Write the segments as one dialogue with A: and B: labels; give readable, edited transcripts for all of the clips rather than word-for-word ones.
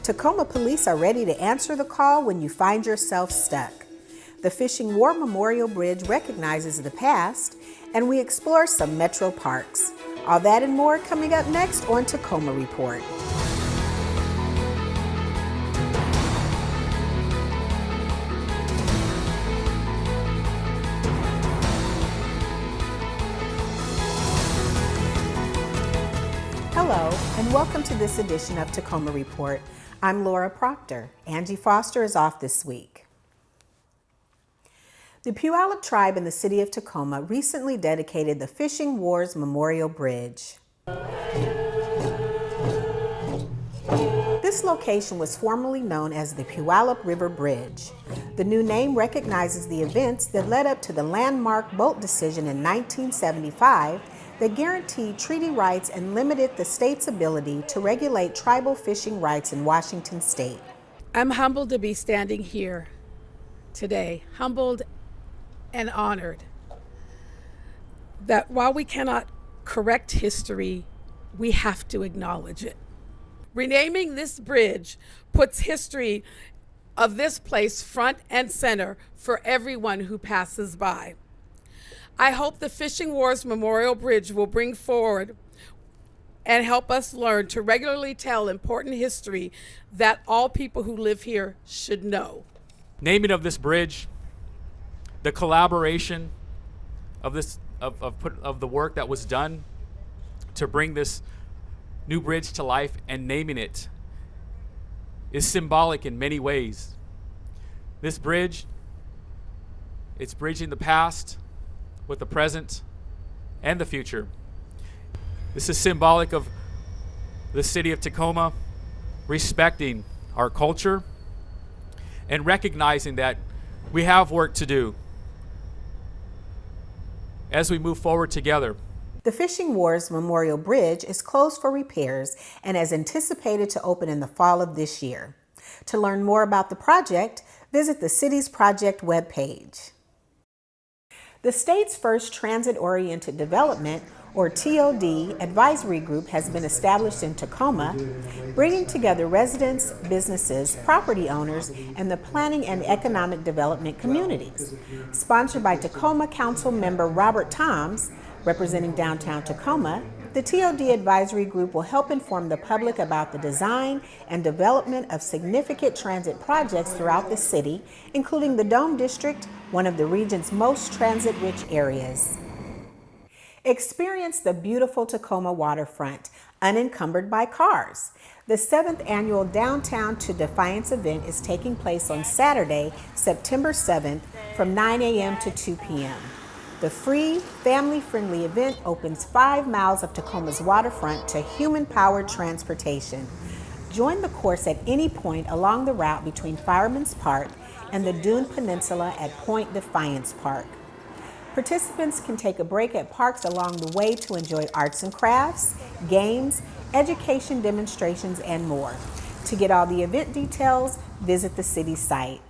A: Tacoma police are ready to answer the call when you find yourself stuck. The Fishing War Memorial Bridge recognizes the past, and we explore some metro parks. All that and more coming up next on Tacoma Report. Hello, and welcome to this edition of Tacoma Report. I'm Laura Proctor. Angie Foster is off this week. The Puyallup tribe in the city of Tacoma recently dedicated the Fishing Wars Memorial Bridge. This location was formerly known as the Puyallup River Bridge. The new name recognizes the events that led up to the landmark Bolt decision in 1975 that guaranteed treaty rights and limited the state's ability to regulate tribal fishing rights in Washington state.
B: I'm humbled to be standing here today, humbled and honored that while we cannot correct history, we have to acknowledge it. Renaming this bridge puts history of this place front and center for everyone who passes by. I hope the Fishing Wars Memorial Bridge will bring forward and help us learn to regularly tell important history that all people who live here should know.
C: Naming of this bridge, the collaboration of the work that was done to bring this new bridge to life and naming it is symbolic in many ways. This bridge, it's bridging the past with the present and the future. This is symbolic of the city of Tacoma respecting our culture and recognizing that we have work to do as we move forward together.
A: The Fishing Wars Memorial Bridge is closed for repairs and is anticipated to open in the fall of this year. To learn more about the project, visit the city's project webpage. The state's first transit-oriented development, or TOD, advisory group has been established in Tacoma, bringing together residents, businesses, property owners, and the planning and economic development communities. Sponsored by Tacoma Council member Robert Toms, representing downtown Tacoma, the TOD advisory group will help inform the public about the design and development of significant transit projects throughout the city, including the Dome District, one of the region's most transit-rich areas. Experience the beautiful Tacoma waterfront, unencumbered by cars. The 7th annual Downtown to Defiance event is taking place on Saturday, September 7th from 9 a.m. to 2 p.m. The free, family-friendly event opens 5 miles of Tacoma's waterfront to human-powered transportation. Join the course at any point along the route between Fireman's Park and the Dune Peninsula at Point Defiance Park. Participants can take a break at parks along the way to enjoy arts and crafts, games, education demonstrations, and more. To get all the event details, visit the city site.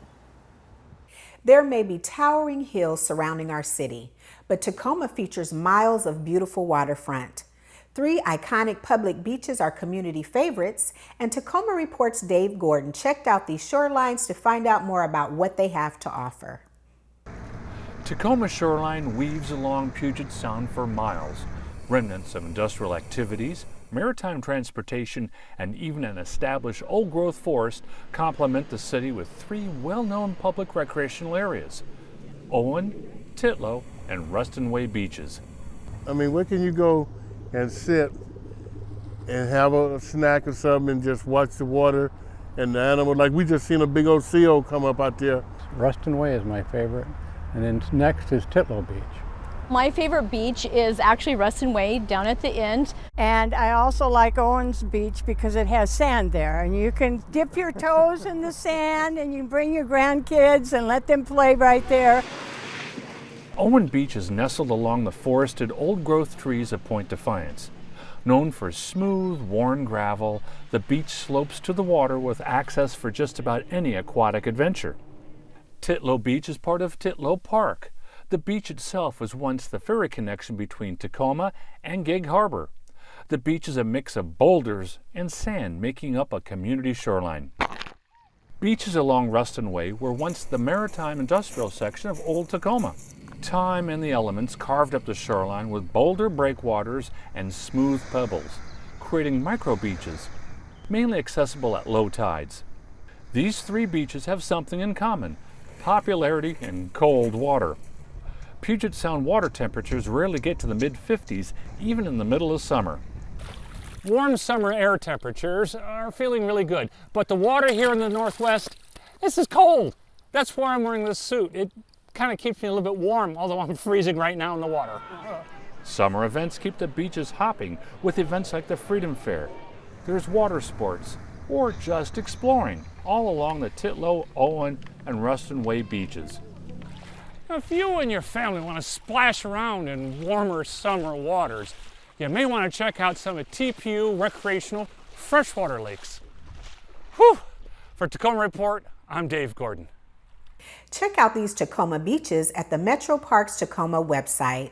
A: There may be towering hills surrounding our city, but Tacoma features miles of beautiful waterfront. 3 iconic public beaches are community favorites, and Tacoma Report's Dave Gordon checked out these shorelines to find out more about what they have to offer.
D: Tacoma shoreline weaves along Puget Sound for miles. Remnants of industrial activities, maritime transportation, and even an established old-growth forest complement the city with 3 well-known public recreational areas: Owen, Titlow, and Ruston Way beaches.
E: I mean, where can you go and sit and have a snack or something and just watch the water and the animals? Like, we just seen a big old seal come up out there.
F: Ruston Way is my favorite, and then next is Titlow Beach.
G: My favorite beach is actually Ruston Way down at the end.
H: And I also like Owens Beach because it has sand there, and you can dip your toes in the sand, and you can bring your grandkids and let them play right there.
D: Owen Beach is nestled along the forested old-growth trees of Point Defiance. Known for smooth, worn gravel, the beach slopes to the water with access for just about any aquatic adventure. Titlow Beach is part of Titlow Park. The beach itself was once the ferry connection between Tacoma and Gig Harbor. The beach is a mix of boulders and sand, making up a community shoreline. Beaches along Ruston Way were once the maritime industrial section of Old Tacoma. Time and the elements carved up the shoreline with boulder breakwaters and smooth pebbles, creating micro beaches, mainly accessible at low tides. These three beaches have something in common: popularity and cold water. Puget Sound water temperatures rarely get to the mid-50s, even in the middle of summer.
I: Warm summer air temperatures are feeling really good, but the water here in the Northwest, this is cold. That's why I'm wearing this suit. It kind of keeps me a little bit warm, although I'm freezing right now in the water.
D: Summer events keep the beaches hopping with events like the Freedom Fair. There's water sports, or just exploring, all along the Titlow, Owen, and Ruston Way beaches.
I: If you and your family want to splash around in warmer summer waters, you may want to check out some of TPU recreational freshwater lakes. Whew! For Tacoma Report, I'm Dave Gordon.
A: Check out these Tacoma beaches at the Metro Parks Tacoma website.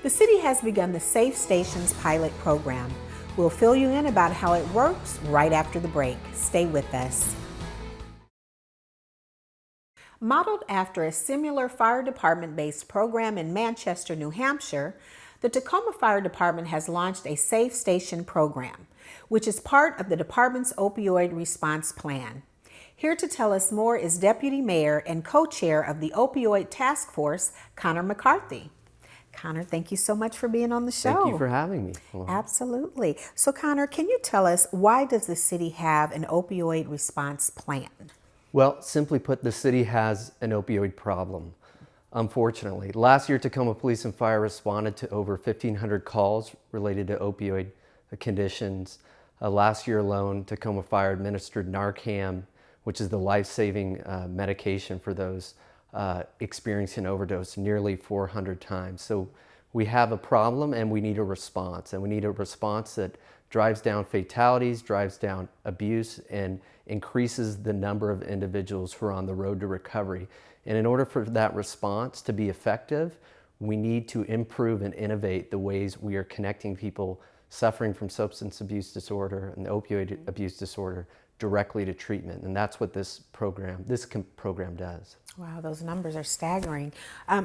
A: The city has begun the Safe Stations pilot program. We'll fill you in about how it works right after the break. Stay with us. Modeled after a similar fire department-based program in Manchester, New Hampshire, the Tacoma Fire Department has launched a Safe Station program, which is part of the department's opioid response plan. Here to tell us more is Deputy Mayor and co-chair of the Opioid Task Force, Connor McCarthy. Connor, thank you so much for being on the show.
J: Thank you for having me.
A: Absolutely. So Connor, can you tell us, why does the city have an opioid response plan?
J: Well, simply put, the city has an opioid problem, unfortunately. Last year, Tacoma Police and Fire responded to over 1,500 calls related to opioid conditions. Last year alone, Tacoma Fire administered Narcan, which is the life-saving medication for those experiencing overdose, nearly 400 times. So we have a problem and we need a response. And we need a response that drives down fatalities, drives down abuse, and increases the number of individuals who are on the road to recovery. And in order for that response to be effective, we need to improve and innovate the ways we are connecting people suffering from substance abuse disorder and opioid abuse disorder directly to treatment. And that's what this program does.
A: Wow, those numbers are staggering.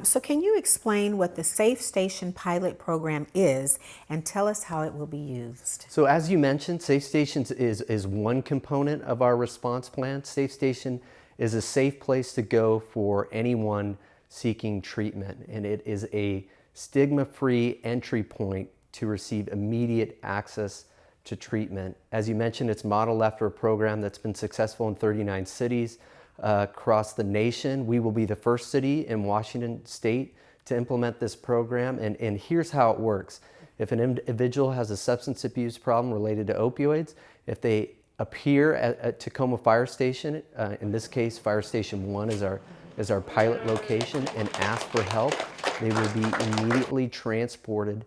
A: So can you explain what the Safe Station pilot program is and tell us how it will be used?
J: So as you mentioned, Safe Stations is one component of our response plan. Safe Station is a safe place to go for anyone seeking treatment, and it is a stigma-free entry point to receive immediate access to treatment. As you mentioned, it's modeled after a program that's been successful in 39 cities across the nation. We will be the first city in Washington State to implement this program, and here's how it works. If an individual has a substance abuse problem related to opioids, if they appear at Tacoma Fire Station, in this case Fire Station 1 is our pilot location, and ask for help, they will be immediately transported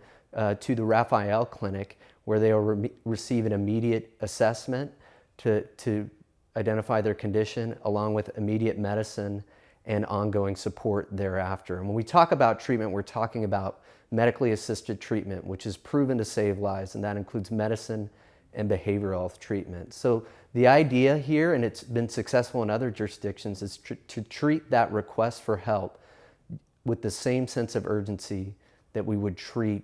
J: to the Raphael Clinic, where they will receive an immediate assessment to identify their condition, along with immediate medicine and ongoing support thereafter. And when we talk about treatment, we're talking about medically assisted treatment, which is proven to save lives, and that includes medicine and behavioral health treatment. So the idea here, and it's been successful in other jurisdictions, is to treat that request for help with the same sense of urgency that we would treat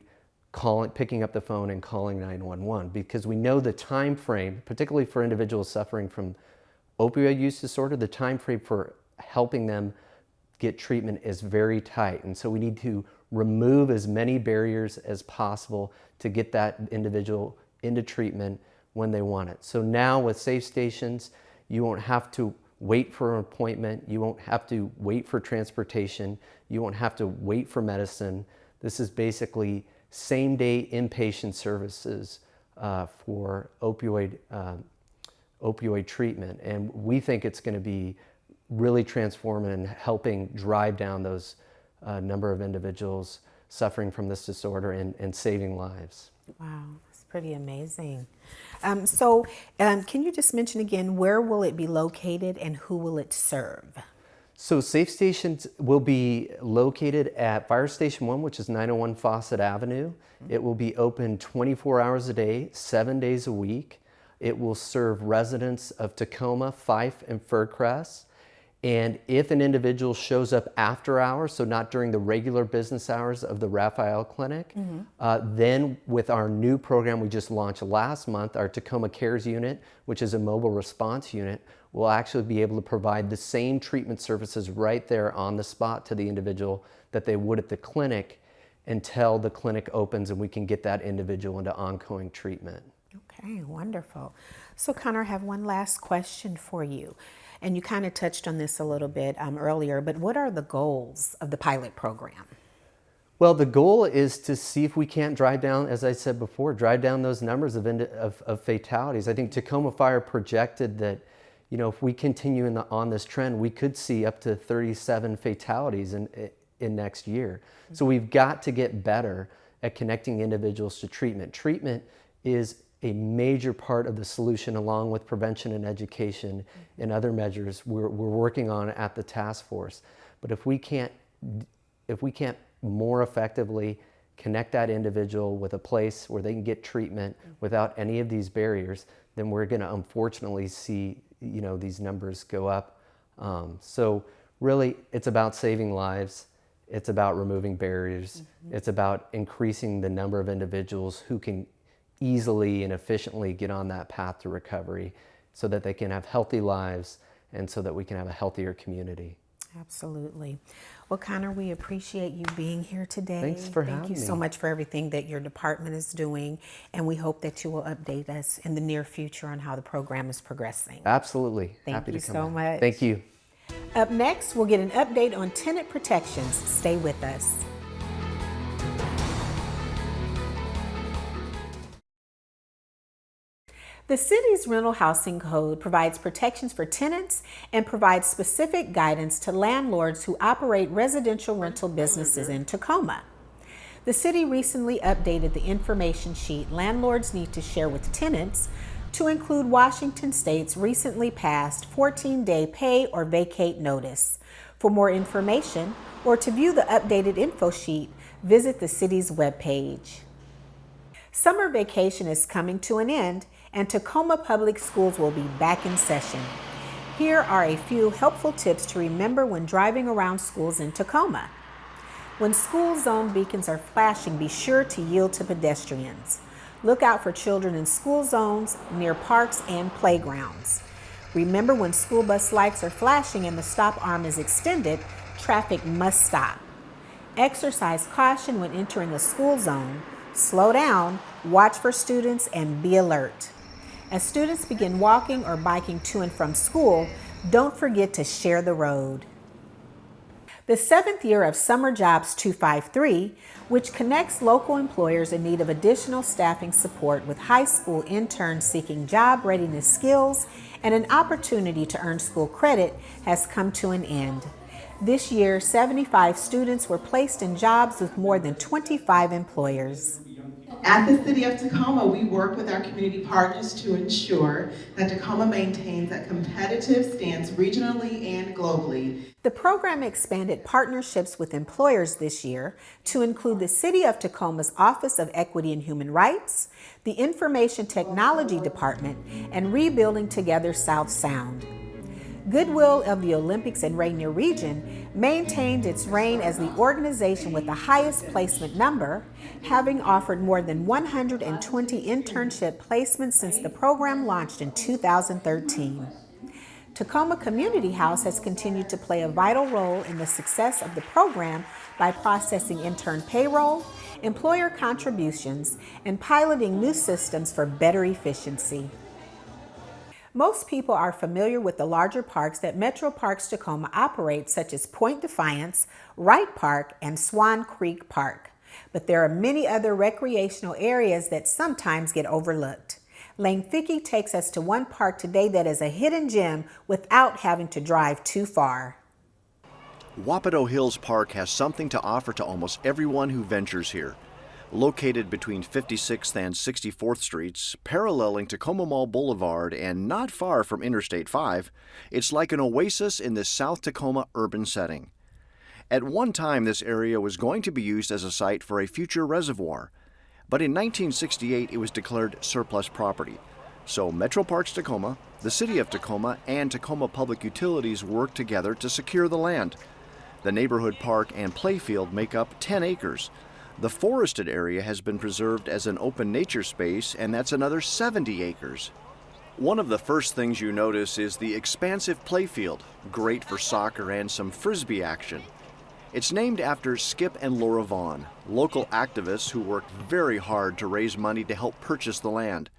J: picking up the phone and calling 911, because we know the time frame, particularly for individuals suffering from opioid use disorder, the time frame for helping them get treatment is very tight. And so we need to remove as many barriers as possible to get that individual into treatment when they want it. So now with Safe Stations, you won't have to wait for an appointment, you won't have to wait for transportation, you won't have to wait for medicine. This is basically same-day inpatient services for opioid treatment, and we think it's going to be really transformative in helping drive down those number of individuals suffering from this disorder and saving lives.
A: Wow, that's pretty amazing. Can you just mention again, where will it be located and who will it serve?
J: So safe stations will be located at Fire Station 1, which is 901 Fawcett Avenue. It will be open 24 hours a day, 7 days a week. It will serve residents of Tacoma, Fife, and Furcrest. And if an individual shows up after hours, so not during the regular business hours of the Raphael Clinic, then with our new program we just launched last month, our Tacoma Cares Unit, which is a mobile response unit, we'll actually be able to provide the same treatment services right there on the spot to the individual that they would at the clinic until the clinic opens and we can get that individual into ongoing treatment.
A: Okay, wonderful. So Connor, I have one last question for you. And you kind of touched on this a little bit earlier, but what are the goals of the pilot program?
J: Well, the goal is to see if we can't drive down, as I said before, drive down those numbers of fatalities. I think Tacoma Fire projected that, you know, if we continue on this trend, we could see up to 37 fatalities in next year. So we've got to get better at connecting individuals to treatment. Treatment is a major part of the solution, along with prevention and education and other measures we're working on at the task force. But if we can't more effectively connect that individual with a place where they can get treatment without any of these barriers, then we're going to unfortunately see, you know, these numbers go up. So really, it's about saving lives. It's about removing barriers. It's about increasing the number of individuals who can easily and efficiently get on that path to recovery so that they can have healthy lives and so that we can have a healthier community.
A: Absolutely. Well, Connor, we appreciate you being here today.
J: Thanks for having me.
A: Thank you so much for everything that your department is doing, and we hope that you will update us in the near future on how the program is progressing.
J: Absolutely.
A: Thank you
J: to come
A: so
J: in.
A: much.
J: Thank you.
A: Up next, we'll get an update on tenant protections. Stay with us. The city's rental housing code provides protections for tenants and provides specific guidance to landlords who operate residential rental businesses in Tacoma. The city recently updated the information sheet landlords need to share with tenants to include Washington State's recently passed 14-day pay or vacate notice. For more information or to view the updated info sheet, visit the city's webpage. Summer vacation is coming to an end, and Tacoma Public Schools will be back in session. Here are a few helpful tips to remember when driving around schools in Tacoma. When school zone beacons are flashing, be sure to yield to pedestrians. Look out for children in school zones, near parks and playgrounds. Remember, when school bus lights are flashing and the stop arm is extended, traffic must stop. Exercise caution when entering a school zone. Slow down, watch for students, and be alert. As students begin walking or biking to and from school, don't forget to share the road. The 7th year of Summer Jobs 253, which connects local employers in need of additional staffing support with high school interns seeking job readiness skills and an opportunity to earn school credit, has come to an end. This year, 75 students were placed in jobs with more than 25 employers.
K: At the City of Tacoma, we work with our community partners to ensure that Tacoma maintains a competitive stance regionally and globally.
A: The program expanded partnerships with employers this year to include the City of Tacoma's Office of Equity and Human Rights, the Information Technology Department, and Rebuilding Together South Sound. Goodwill of the Olympics and Rainier region maintained its reign as the organization with the highest placement number, having offered more than 120 internship placements since the program launched in 2013. Tacoma Community House has continued to play a vital role in the success of the program by processing intern payroll, employer contributions, and piloting new systems for better efficiency. Most people are familiar with the larger parks that Metro Parks Tacoma operates, such as Point Defiance, Wright Park, and Swan Creek Park. But there are many other recreational areas that sometimes get overlooked. Lane Fickey takes us to one park today that is a hidden gem without having to drive too far.
L: Wapato Hills Park has something to offer to almost everyone who ventures here. Located between 56th and 64th Streets, paralleling Tacoma Mall Boulevard and not far from Interstate 5, it's like an oasis in this South Tacoma urban setting. At one time, this area was going to be used as a site for a future reservoir, but in 1968 it was declared surplus property. So Metro Parks Tacoma, the City of Tacoma, and Tacoma Public Utilities worked together to secure the land. The neighborhood park and playfield make up 10 acres. The forested area has been preserved as an open nature space, and that's another 70 acres. One of the first things you notice is the expansive playfield, great for soccer and some frisbee action. It's named after Skip and Laura Vaughn, local activists who worked very hard to raise money to help purchase the land.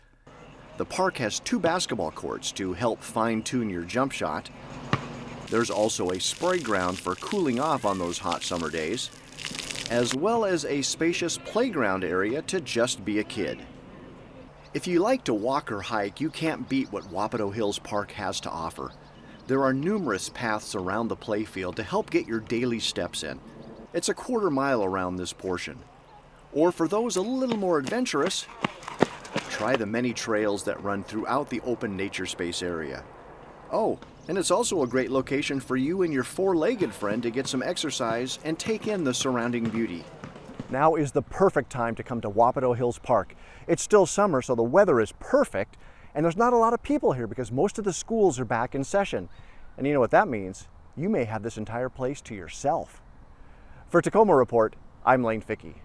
L: The park has 2 basketball courts to help fine-tune your jump shot. There's also a spray ground for cooling off on those hot summer days, as well as a spacious playground area to just be a kid. If you like to walk or hike, you can't beat what Wapato Hills Park has to offer. There are numerous paths around the playfield to help get your daily steps in. It's a quarter mile around this portion. Or for those a little more adventurous, try the many trails that run throughout the open nature space area. Oh, and it's also a great location for you and your 4-legged friend to get some exercise and take in the surrounding beauty.
M: Now is the perfect time to come to Wapato Hills Park. It's still summer, so the weather is perfect, and there's not a lot of people here because most of the schools are back in session. And you know what that means? You may have this entire place to yourself. For Tacoma Report, I'm Lane Fickey.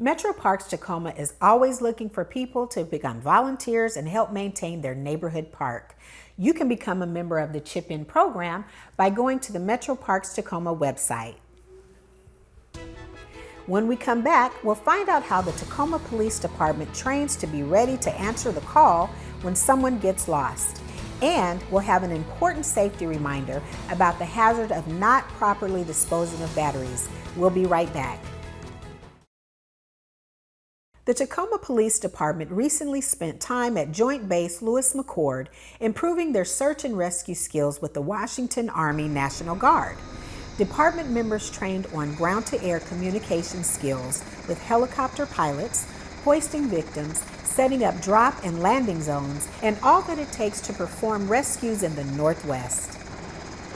A: Metro Parks Tacoma is always looking for people to become volunteers and help maintain their neighborhood park. You can become a member of the Chip In program by going to the Metro Parks Tacoma website. When we come back, we'll find out how the Tacoma Police Department trains to be ready to answer the call when someone gets lost. And we'll have an important safety reminder about the hazard of not properly disposing of batteries. We'll be right back. The Tacoma Police Department recently spent time at Joint Base Lewis McChord improving their search and rescue skills with the Washington Army National Guard. Department members trained on ground-to-air communication skills with helicopter pilots, hoisting victims, setting up drop and landing zones, and all that it takes to perform rescues in the Northwest.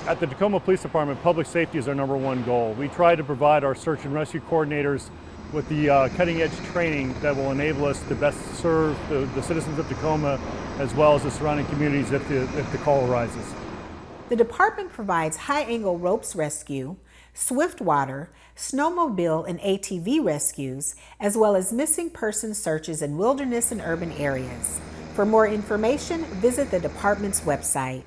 N: At the Tacoma Police Department, public safety is our #1 goal. We try to provide our search and rescue coordinators with the cutting-edge training that will enable us to best serve the citizens of Tacoma as well as the surrounding communities if the call arises.
A: The department provides high-angle ropes rescue, swift water, snowmobile and ATV rescues, as well as missing person searches in wilderness and urban areas. For more information, visit the department's website.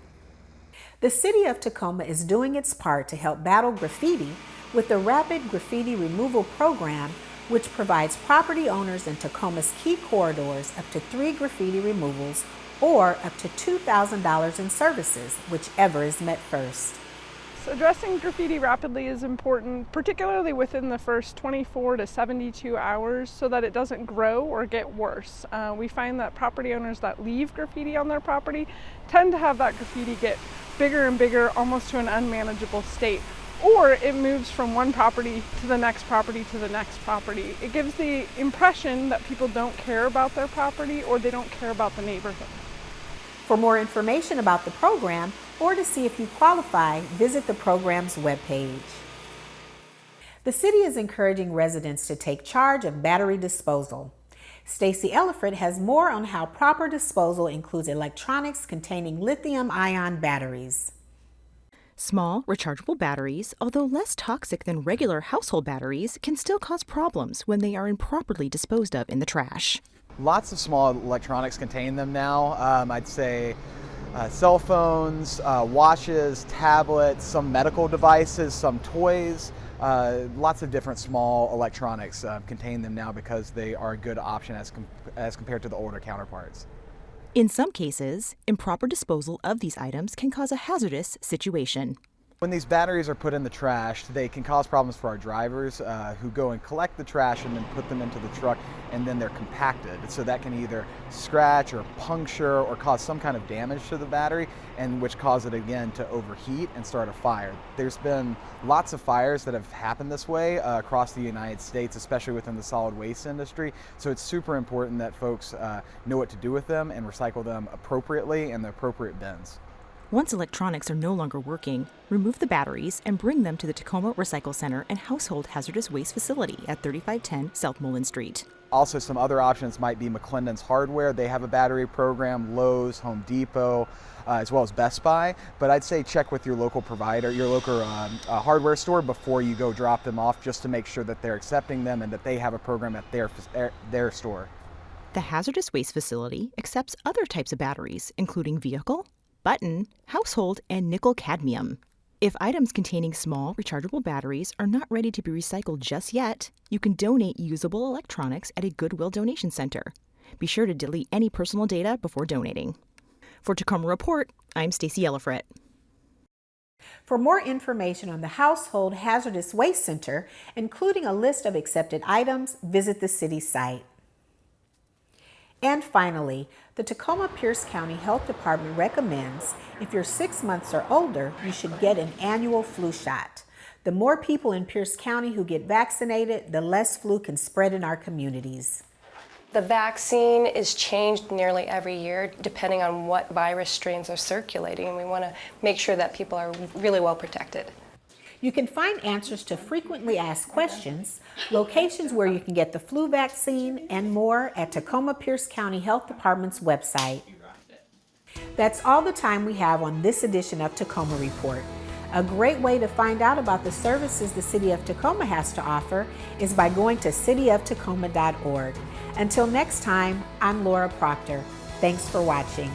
A: The City of Tacoma is doing its part to help battle graffiti with the Rapid Graffiti Removal Program, which provides property owners in Tacoma's key corridors up to 3 graffiti removals or up to $2,000 in services, whichever is met first.
O: So addressing graffiti rapidly is important, particularly within the first 24 to 72 hours so that it doesn't grow or get worse. We find that property owners that leave graffiti on their property tend to have that graffiti get bigger and bigger, almost to an unmanageable state. Or it moves from one property to the next property to the next property. It gives the impression that people don't care about their property or they don't care about the neighborhood.
A: For more information about the program or to see if you qualify, visit the program's webpage. The city is encouraging residents to take charge of battery disposal. Stacy Elliford has more on how proper disposal includes electronics containing lithium-ion batteries.
P: Small, rechargeable batteries, although less toxic than regular household batteries, can still cause problems when they are improperly disposed of in the trash.
Q: Lots of small electronics contain them now. I'd say cell phones, watches, tablets, some medical devices, some toys. Lots of different small electronics contain them now because they are a good option as compared to the older counterparts.
P: In some cases, improper disposal of these items can cause a hazardous situation.
Q: When these batteries are put in the trash, they can cause problems for our drivers who go and collect the trash and then put them into the truck, and then they're compacted. So that can either scratch or puncture or cause some kind of damage to the battery, and which cause it again to overheat and start a fire. There's been lots of fires that have happened this way across the United States, especially within the solid waste industry. So it's super important that folks know what to do with them and recycle them appropriately in the appropriate bins.
P: Once electronics are no longer working, remove the batteries and bring them to the Tacoma Recycle Center and Household Hazardous Waste Facility at 3510 South Mullen Street.
Q: Also, some other options might be McClendon's Hardware. They have a battery program, Lowe's, Home Depot, as well as Best Buy. But I'd say check with your local provider, your local hardware store before you go drop them off, just to make sure that they're accepting them and that they have a program at their store.
P: The Hazardous Waste Facility accepts other types of batteries, including vehicle, button, household, and nickel cadmium. If items containing small rechargeable batteries are not ready to be recycled just yet, you can donate usable electronics at a Goodwill donation center. Be sure to delete any personal data before donating. For Tacoma Report, I'm Stacey Ellifret.
A: For more information on the Household Hazardous Waste Center, including a list of accepted items, visit the city site. And finally, the Tacoma Pierce County Health Department recommends if you're 6 months or older, you should get an annual flu shot. The more people in Pierce County who get vaccinated, the less flu can spread in our communities.
R: The vaccine is changed nearly every year depending on what virus strains are circulating, and we want to make sure that people are really well protected.
A: You can find answers to frequently asked questions, locations where you can get the flu vaccine, and more at Tacoma Pierce County Health Department's website. That's all the time we have on this edition of Tacoma Report. A great way to find out about the services the City of Tacoma has to offer is by going to cityoftacoma.org. Until next time, I'm Laura Proctor. Thanks for watching.